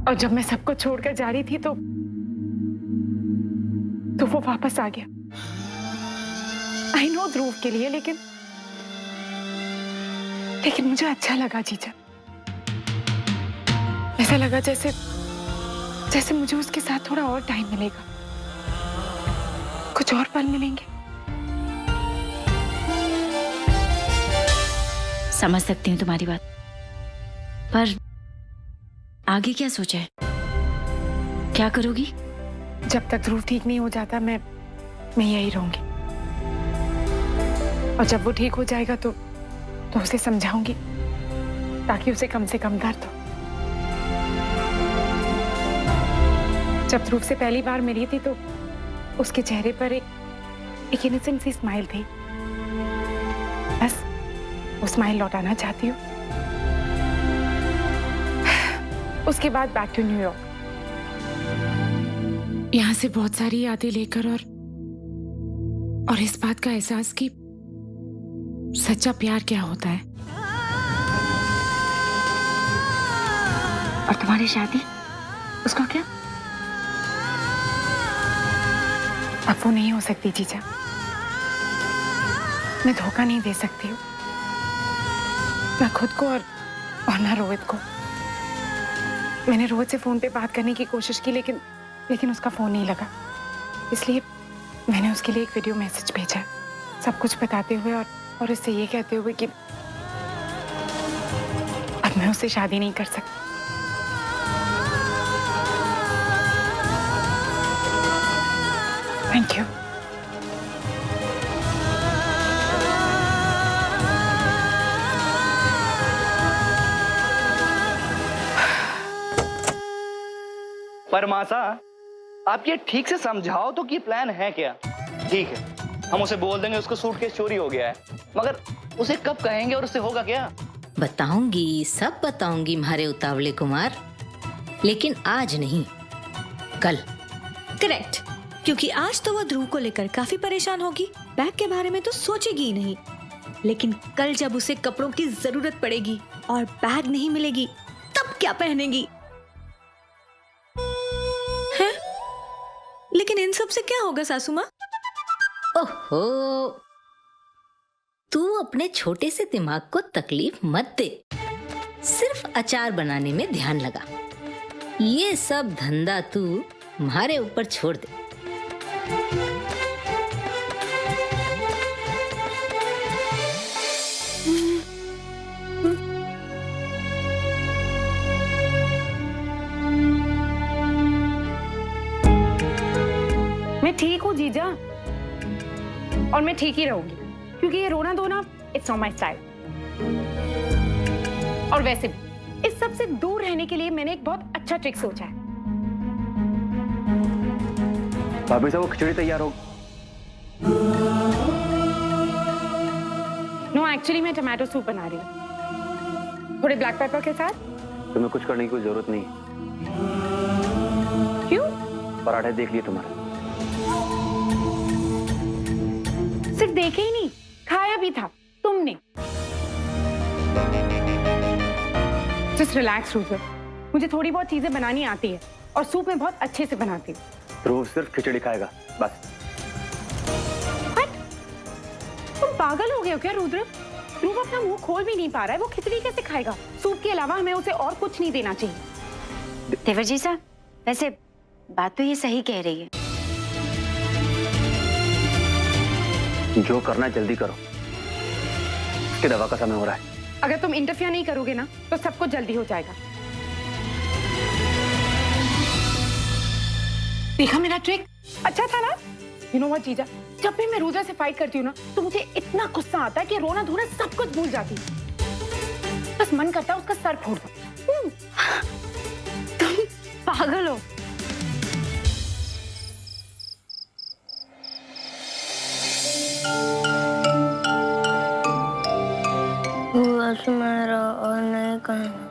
और जब मैं सबको छोड़कर जा रही थी तो वो वापस आ गया। आई नो ध्रुव के लिए, लेकिन मुझे अच्छा लगा जीजा। ऐसा लगा जैसे मुझे उसके साथ थोड़ा और टाइम मिलेगा, कुछ और पल मिलेंगे। समझ सकती हूँ तुम्हारी बात, पर आगे क्या सोचा है? क्या करोगी? जब तक ध्रुव ठीक नहीं हो जाता मैं यही रहूंगी, और जब वो ठीक हो जाएगा तो उसे समझाऊंगी ताकि उसे कम से कम दर्द हो। जब ध्रुव से पहली बार मिली थी तो उसके चेहरे पर एक इनोसेंट सी स्माइल थी। बस वो स्माइल लौटाना चाहती हूँ। उसके बाद बैक टू न्यूयॉर्क, यहाँ से बहुत सारी यादें लेकर और इस बात का एहसास कि सच्चा प्यार क्या होता है। और तुम्हारी शादी, उसका क्या? अब वो नहीं हो सकती जीजा। मैं धोखा नहीं दे सकती हूँ, ना खुद को और ना रोहित को। मैंने रोहित से फोन पे बात करने की कोशिश की, लेकिन उसका फोन नहीं लगा। इसलिए मैंने उसके लिए एक वीडियो मैसेज भेजा, सब कुछ बताते हुए और उससे ये कहते हुए कि अब मैं उससे शादी नहीं कर सकती। Thank you. पर मासा, आप ये ठीक से समझाओ तो कि प्लान है क्या? ठीक है, हम उसे बोल देंगे उसको सूटकेस चोरी हो गया है, मगर उसे कब कहेंगे और उससे होगा क्या? बताऊंगी, सब बताऊंगी म्हारे उतावले कुमार, लेकिन आज नहीं, कल। करेक्ट, क्योंकि आज तो वो ध्रुव को लेकर काफी परेशान होगी, बैग के बारे में तो सोचेगी ही नहीं। लेकिन कल जब उसे कपड़ों की जरूरत पड़ेगी और बैग नहीं मिलेगी, तब क्या पहनेगी? है? लेकिन इन सब से क्या होगा सासू माँ? ओहो, तू अपने छोटे से दिमाग को तकलीफ मत दे, सिर्फ अचार बनाने में ध्यान लगा। ये सब धंधा तू हमारे ऊपर छोड़ दे। मैं ठीक हूँ जीजा, और मैं ठीक ही रहूंगी, क्योंकि ये रोना धोना इट्स नॉट माय स्टाइल। और वैसे भी इस सब से दूर रहने के लिए मैंने एक बहुत अच्छा ट्रिक सोचा है। भाभी साहब, वो खिचड़ी तैयार हो। नो, एक्चुअली मैं टमाटो सूप बना रही हूँ, थोड़े ब्लैक पेपर के साथ। तुम्हें कुछ करने की कोई जरूरत नहीं। क्यों? पराठे देख लिए तुम्हारे। सिर्फ देखे ही नहीं, खाया भी था तुमने। जस्ट रिलैक्स रूजर, मुझे थोड़ी बहुत चीजें बनानी आती है और सूप में बहुत अच्छे से बनाती हूँ। ध्रुव सिर्फ खिचड़ी खाएगा, बस। तुम पागल हो गए हो क्या रुद्र? ध्रुव अपना मुंह खोल भी नहीं पा रहा है, वो खिचड़ी कैसे खाएगा? सूप के अलावा हमें उसे और कुछ नहीं देना चाहिए। देवर जी साहब, वैसे बात तो ये सही कह रही है। जो करना है जल्दी करो, उसकी दवा का समय हो रहा है। अगर तुम इंटरफियर नहीं करोगे ना तो सब कुछ जल्दी हो जाएगा। देखा मेरा ट्रिक अच्छा था ना? यू नो व्हाट जीजा, जब भी मैं रुद्र से फाइट करती हूँ ना तो मुझे इतना गुस्सा आता है कि रोना धोना सब कुछ भूल जाती हूँ। बस मन करता है उसका सर फोड़ दो। तुम पागल हो। मेरा और नहीं करना।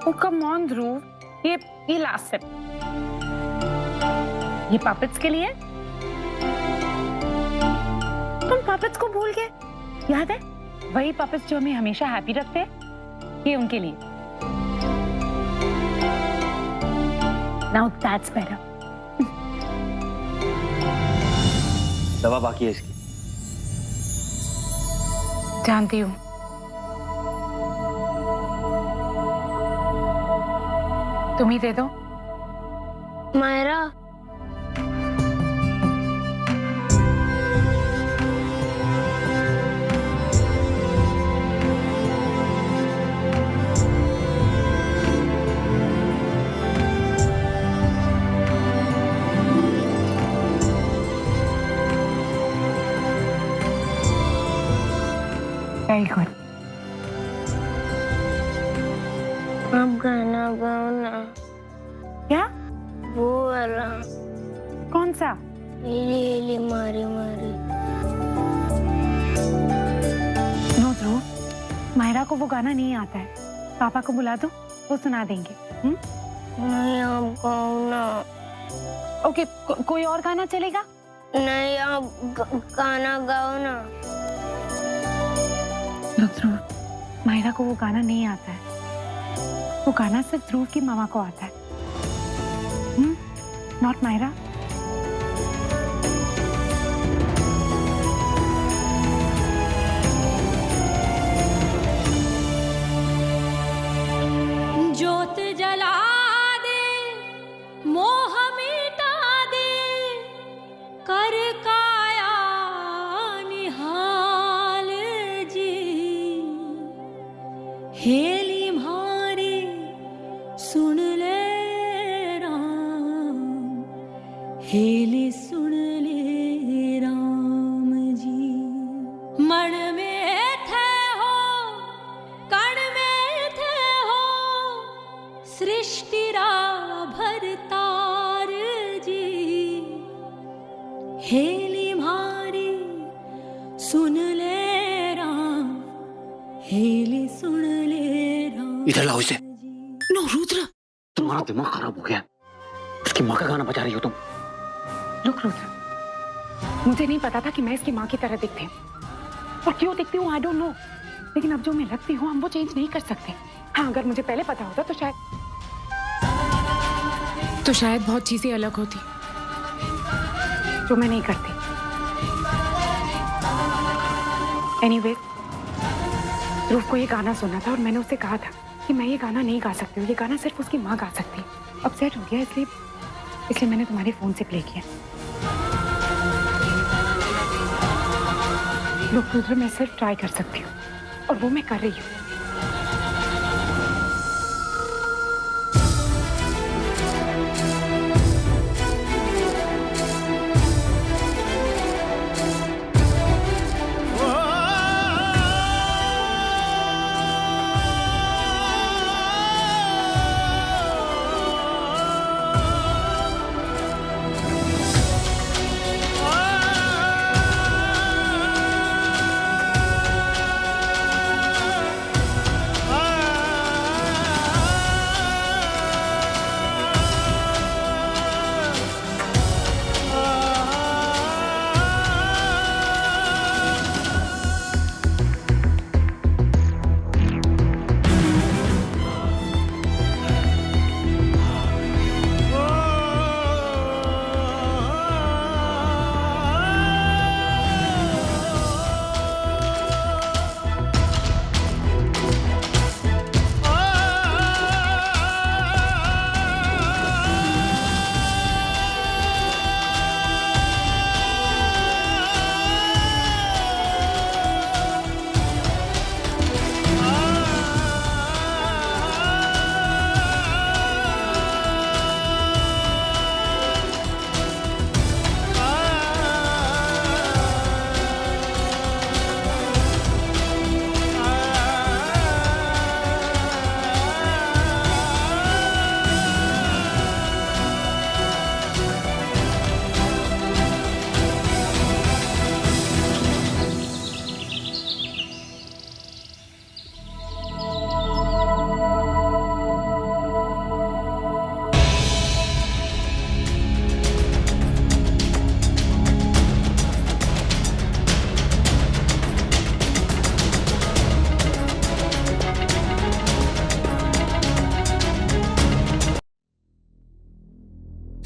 Oh, come on, ध्रुव, ये लास्ट स्टेप। ये पापेट्स के लिए। तुम पापेट्स को भूल गए? याद है वही पापेट्स जो हमें हमेशा हैप्पी रखते हैं? ये उनके लिए। Now that's better. दवा बाकी है इसकी। जानती हूँ। तुम ही दे दो। Myra, very good. आप गाना गाओ ना। क्या? वो वाला, कौन सा? हेली हेली मारी मारी। नो ध्रुव, मायरा को वो गाना नहीं आता है। पापा को बुला दो, वो सुना देंगे। नहीं, आप गाओ ना। ओके, कोई और गाना चलेगा? नहीं, आप गाना गाओ ना। लो ध्रुव, मायरा को वो गाना नहीं आता है। वो गाना सिर्फ ध्रुव की मामा को आता है। नॉट मायरा। ज्योत जला दे, मोह मिटा दे, कर काया निहाल जी। हेली मारी सुन ले राम, हेली सुन ले राम जी। मन में थे हो, कण में थे हो, सृष्टि रा भरतार जी। हेली मारी सुन ले राम, हेली सुन ले राम। इधर लाओ इसे। नो रुद्र, तुम्हारा दिमाग खराब हो गया। इसकी माँ का गाना बजा रही हो तुम। लुक रुद्र, मुझे नहीं पता था कि मैं इसकी माँ की तरह दिखती हूँ, और क्यों दिखती हूँ आई डोंट नो। लेकिन अब जो मैं लगती हूँ हम वो चेंज नहीं कर सकते। हाँ, अगर मुझे पहले पता होता तो शायद बहुत चीजें अलग होती, जो मैं नहीं करती। एनीवे, ध्रुव को ये गाना सुना था और मैंने उससे कहा था कि मैं ये गाना नहीं गा सकती हूँ, ये गाना सिर्फ उसकी माँ गा सकती है। अपसेट हो गया, इसलिए मैंने तुम्हारे फोन से प्ले किया। लोग रुद्र, मैं सिर्फ ट्राई कर सकती हूँ, और वो मैं कर रही हूँ।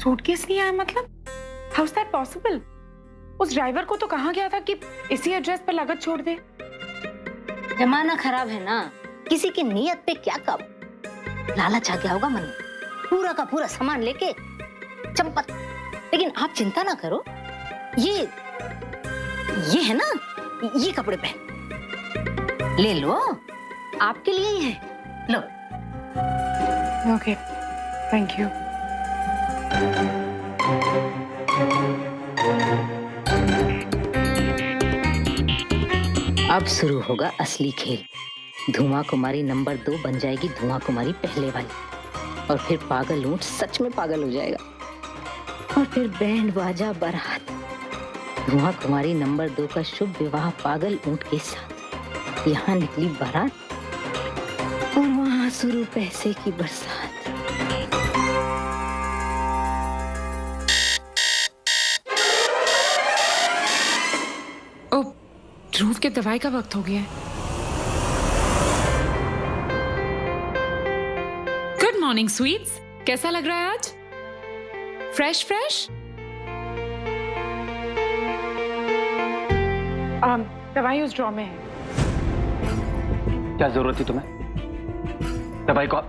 सूटकेस नहीं आया मतलब? How is that possible? उस ड्राइवर को तो कहा गया था कि इसी एड्रेस पर लागत छोड़ दे। जमाना खराब है ना, किसी की नीयत पे क्या काबू। लालच आ गया होगा मन में, पूरा का पूरा सामान लेके चंपत। लेकिन आप चिंता ना करो, ये है ना, ये कपड़े पहन ले लो, आपके लिए ही है, लो। Okay, thank you. अब शुरू होगा असली खेल। धुआं कुमारी नंबर 2 बन जाएगी धुआं कुमारी पहले वाली, और फिर पागल ऊंट सच में पागल हो जाएगा, और फिर बैंड बाजा बारात। धुआं कुमारी नंबर 2 का शुभ विवाह पागल ऊंट के साथ। यहाँ निकली बारात और वहां शुरू पैसे की बरसात। ओ, ध्रुव के दवाई का वक्त हो गया है। गुड मॉर्निंग स्वीट्स, कैसा लग रहा है आज? Fresh fresh? दवाई उस ड्रॉ में है। क्या जरूरत थी तुम्हें दवाई को?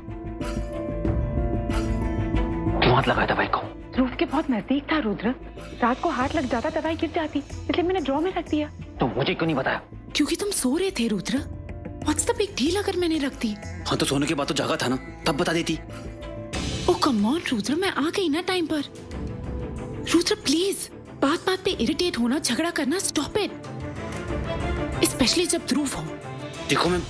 क्यों हाथ लगाया दवाई को? ध्रुव के बहुत नजदीक था रुद्र, रात को हाथ लग जाता दवाई गिर जाती, इसलिए मैंने ड्रॉ में रख दिया। तो मुझे क्यों नहीं बताया? क्योंकि तुम सो रहे थे Rudra. What's the big deal अगर मैंने रख दी? हाँ तो सोने के बाद तो जागा था ना, तब बता देती। ओ कम ऑन रुद्र, मैं आ गई ना टाइम पर। रुद्र प्लीज, बात बात पे इरिटेट होना, झगड़ा करना स्टॉप इट, स्पेशली जब ध्रुव हो। देखो मैं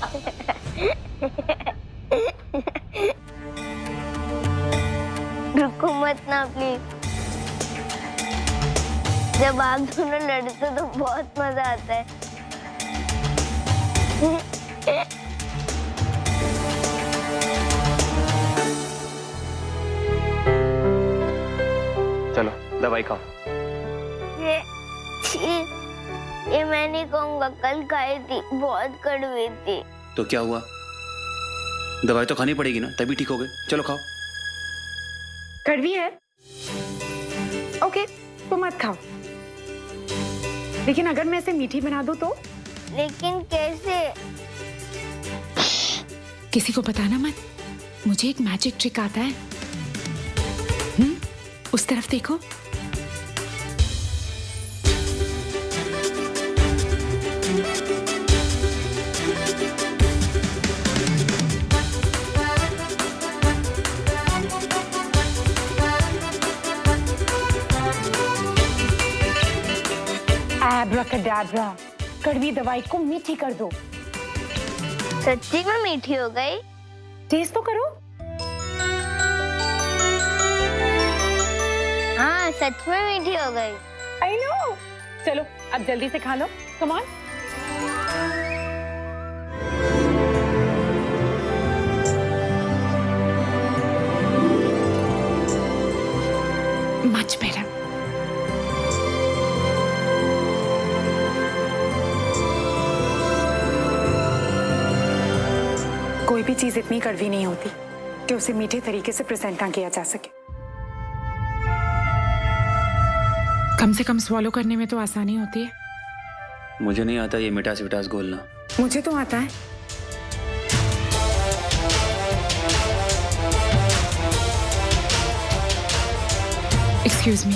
रुको मत ना प्लीज। जब आप दोनों लड़ते हो तो बहुत मजा आता है। चलो दवाई खाओ। ये छी, ये मैं नहीं कहूँगा, कल खाई थी, बहुत कड़वी थी। तो क्या हुआ? दवाई तो खानी पड़ेगी ना, तभी ठीक हो गए। चलो खाओ। कड़वी है? ओके, तो मत खाओ। लेकिन अगर मैं इसे मीठी बना दूं तो? लेकिन कैसे? किसी को बताना मत, मुझे एक मैजिक ट्रिक आता है। उस तरफ देखो। एब्राकडाब्रा, कड़वी दवाई को मीठी कर दो। सच्ची में मीठी हो गई? टेस्ट तो करो। हाँ सच में मीठी हो गई। I know. चलो अब जल्दी से खा लो, कम ऑन। Much better. कोई भी चीज इतनी कड़वी नहीं होती कि उसे मीठे तरीके से प्रेजेंट ना किया जा सके। कम से कम स्वॉलो करने में तो आसानी होती है। मुझे नहीं आता ये मिठास विटास घोलना। मुझे तो आता है। Excuse me.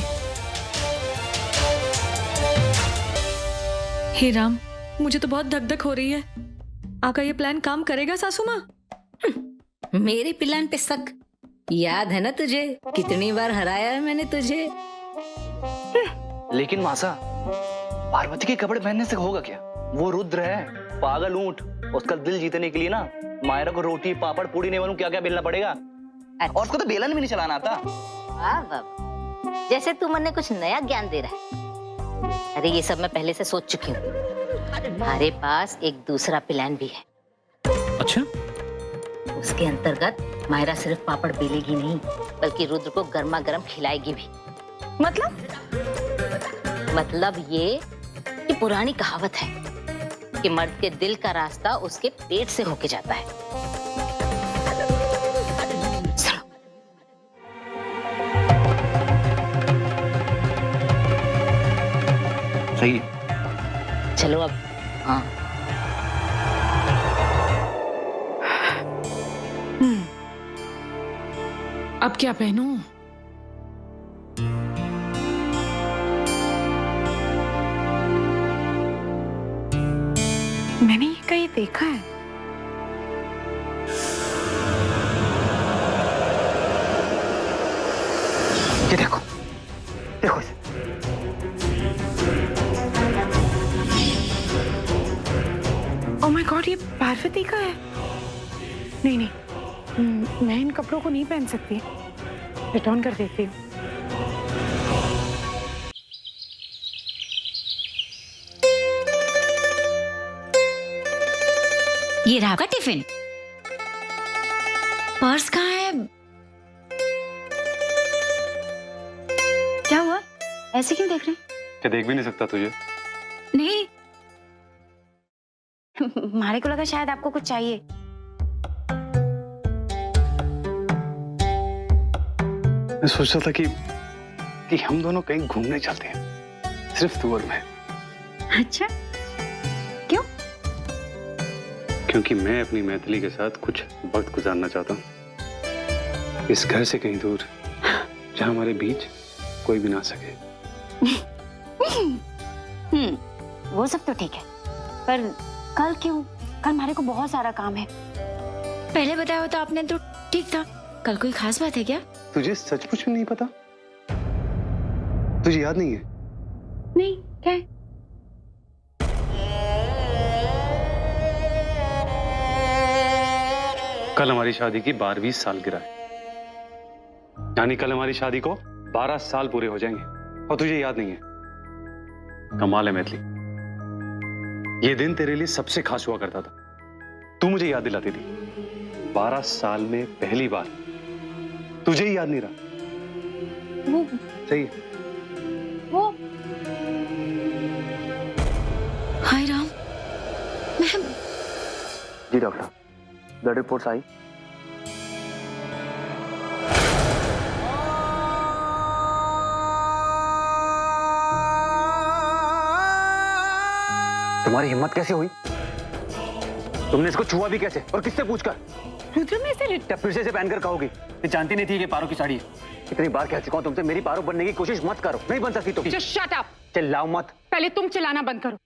हे राम, मुझे तो बहुत धक धक हो रही है। आपका ये प्लान काम करेगा सासू माँ? मेरे प्लान पे शक? याद है ना तुझे, कितनी बार हराया है मैंने तुझे। लेकिन मासा, पार्वती के कपड़े पहनने से होगा क्या? वो रुद्र है, पागल ऊंट। उसका दिल जीतने के लिए ना मायरा को रोटी पापड़ पूड़ी नहीं बनू क्या क्या बेलना पड़ेगा। और उसको तो बेलन भी नहीं चलाना आता। वाह वाह, जैसे तू मुझे कुछ नया ज्ञान दे रहा है। अरे ये सब मैं पहले से सोच चुकी हूँ। हमारे पास एक दूसरा प्लान भी है। अच्छा? उसके अंतर्गत मायरा सिर्फ पापड़ बेलेगी नहीं, बल्कि रुद्र को गर्मा गर्म खिलाएगी भी। मतलब ये कि पुरानी कहावत है कि मर्द के दिल का रास्ता उसके पेट से होके जाता है। सुनो। सही है। चलो अब। हाँ अब क्या पहनूं? मैंने ये कहीं देखा है। ये देखो, देखो इसे। ओह माय गॉड, ये पार्वती का है। नहीं नहीं, मैं इन कपड़ों को नहीं पहन सकती, रिटर्न कर देती हूँ। ये रहा का टिफिन। पर्स कहाँ है? क्या हुआ? ऐसे क्यों देख रहे हैं? क्या देख भी नहीं सकता तुझे? नहीं, मारे को लगा शायद आपको कुछ चाहिए। मैं सोच रहा था कि हम दोनों कहीं घूमने चलते हैं, सिर्फ तू और मैं। अच्छा, क्यों? क्योंकि मैं अपनी मैथिली के साथ कुछ वक्त गुजारना चाहता हूँ, इस घर से कहीं दूर, जहाँ हमारे बीच कोई भी ना सके। वो सब तो ठीक है, पर कल क्यों? कल हमारे को बहुत सारा काम है। पहले बताया होता आपने तो ठीक था। कल कोई खास बात है क्या? तुझे सचमुच में नहीं पता? तुझे याद नहीं है? नहीं, क्या है? कल हमारी शादी की 12वीं सालगिरह है, यानी कल हमारी शादी को 12 साल पूरे हो जाएंगे, और तुझे याद नहीं है। कमाल है मैथिली, ये दिन तेरे लिए सबसे खास हुआ करता था। तू मुझे याद दिलाती थी। 12 साल में पहली बार तुझे ही याद नहीं रहा। वो सही। वो हाय राम, मैं जी डॉक्टर, ब्लड रिपोर्ट्स आई। तुम्हारी हिम्मत कैसे हुई? तुमने इसको छुआ भी कैसे और किससे पूछकर? रुद्र, मैं इसे क्या फिर से इसे पहनकर कहोगी? ये जानती नहीं थी कि पारो की साड़ी है। कितनी बार कह चुका हूं तुमसे, मेरी पारो बनने की कोशिश मत करो। नहीं बन सकती तुम। Just shut up. चिल्लाओ मत। पहले तुम चिल्लाना बंद करो।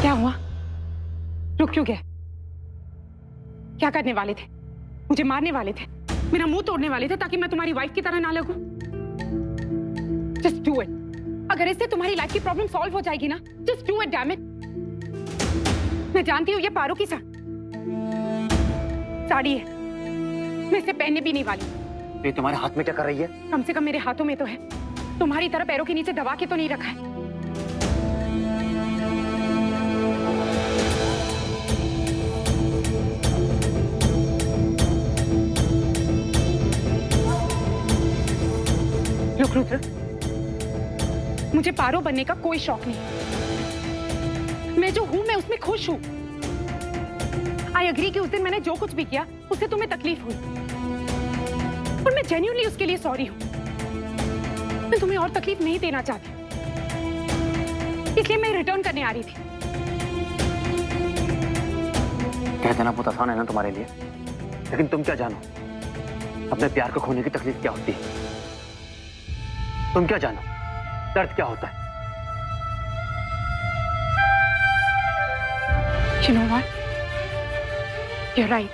क्या हुआ? रुक क्यों गए? क्या करने वाले थे? मुझे मारने वाले थे? मेरा मुंह तोड़ने वाले थे ताकि मैं तुम्हारी वाइफ की तरह ना लगूं? Just do it. अगर इससे तुम्हारी लाइफ की प्रॉब्लम सॉल्व हो जाएगी ना, just do it, damn it. मैं जानती हूँ ये पारो की साड़ी है, मैं इसे पहनने भी नहीं वाली। ये तुम्हारे हाथ में क्या कर रही है? कम से कम मेरे हाथों में तो है, तुम्हारी तरह पैरों के नीचे दबा के तो नहीं रखा है। रुक रुद्र, मुझे पारो बनने का कोई शौक नहीं। मैं जो हूं मैं उसमें खुश हूं। आई एग्री कि उस दिन मैंने जो कुछ भी किया उससे तुम्हें तकलीफ हुई, और मैं जेन्युइनली उसके लिए सॉरी हूं। मैं तुम्हें और तकलीफ नहीं देना चाहती, इसलिए मैं रिटर्न करने आ रही थी। कह देना बहुत आसान है ना तुम्हारे लिए, लेकिन तुम क्या जानो अपने प्यार को खोने की तकलीफ क्या होती है? तुम क्या जानो दर्द क्या होता है? You know what? You're right.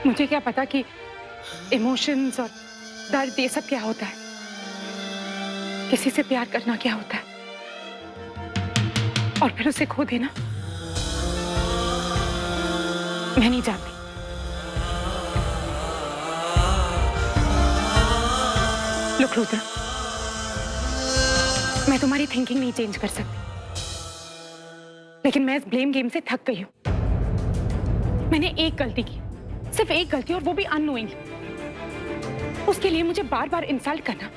मुझे क्या पता कि इमोशंस और दर्द ये सब क्या होता है, किसी से प्यार करना क्या होता है, और फिर उसे खो देना। मैं नहीं जानती। लुक रुद्र, मैं तुम्हारी थिंकिंग नहीं चेंज कर सकती, लेकिन मैं इस ब्लेम गेम से थक गई हूं। मैंने एक गलती की, सिर्फ एक गलती, और वो भी अननोइंगली। उसके लिए मुझे बार बार इंसल्ट करना,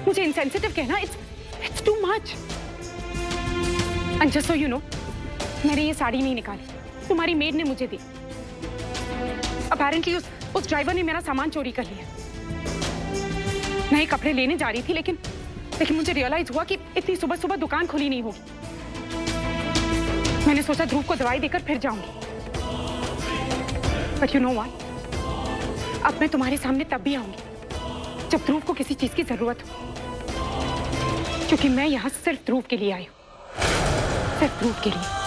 मुझे इनसेंसिटिव कहना, it's too much. And just so you know, मैंने ये साड़ी नहीं निकाली, तुम्हारी मेड ने मुझे दी। अपेरेंटली उस ड्राइवर ने मेरा सामान चोरी कर लिया। नए कपड़े लेने जा रही थी, लेकिन मुझे रियलाइज हुआ कि इतनी सुबह सुबह दुकान खुली नहीं होगी। मैंने सोचा ध्रुव को दवाई देकर फिर जाऊंगी। बट यू नो व्हाट, अब मैं तुम्हारे सामने तब भी आऊंगी जब ध्रुव को किसी चीज की जरूरत हो, क्योंकि मैं यहाँ सिर्फ ध्रुव के लिए आई हूँ, सिर्फ ध्रुव के लिए।